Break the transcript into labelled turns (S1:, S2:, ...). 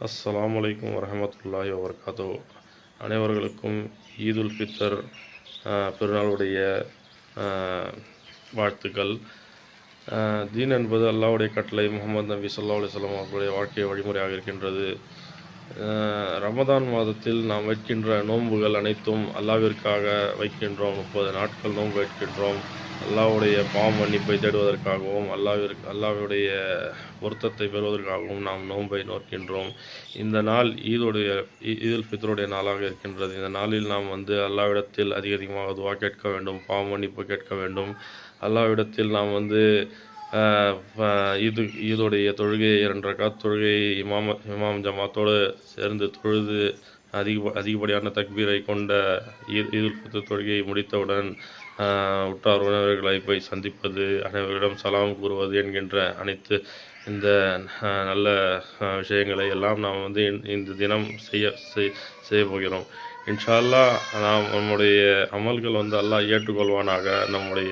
S1: அஸ்ஸலாமு அலைக்கும் வரஹமத்துல்லாஹி வபரகாத்து. அனைவர்களுக்கும் ஈதுல் ஃபித்ர் பெருநாளுடைய வாழ்த்துக்கள். தீன் என்பது அல்லாஹ்வுடைய கட்டளை, முகமது நபி ஸல்லல்லாஹு அலைஹி வஸல்லம் அவர்களுடைய வாழ்க்கை வழிமுறையாக இருக்கின்றது. ரமதான் மாதத்தில் நாம் வைக்கின்ற நோன்புகள் அனைத்தும் அல்லாஹ்விற்காக வைக்கின்றோம். 30 நாட்கள் நோன்பு வைக்கின்றோம். அல்லாஹ்வுடைய பாவ மன்னிப்பை தேடுவதற்காகவும் அல்லாஹ்வுடைய பொருத்தத்தை பெறுவதற்காகவும் நாம் நோன்பை நோக்கின்றோம். இந்த நாள் ஈதுல் ஃபித்ருடைய நாளாக இருக்கின்றது. இந்த நாளில் நாம் அல்லாஹ்விடத்தில் அதிகமாக துஆ கேட்க வேண்டும், பாவ மன்னிப்பு கேட்க வேண்டும். அல்லாஹ்விடத்தில் நாம் ஈதுடைய தொழுகையை 2 ரக்காத் தொழுகையை இமாம் ஜமாத்தோடு சேர்ந்து தொழுது அதிகப்படியான தக்பீரை கொண்ட ஈதுல் ஃபித்ர் தொழுகையை முடித்தவுடன் உற்றார் உறவினர்களை போய் சந்திப்பது, அனைவரிடம் சலாம் கூறுவது என்கின்ற அனைத்து இந்த நல்ல விஷயங்களை எல்லாம் நாம் இந்த தினம் செய்ய போகிறோம். இன்ஷா அல்லாஹ் நம்முடைய அமல்கள் அல்லாஹ் ஏற்றுக்கொள்வானாக. நம்முடைய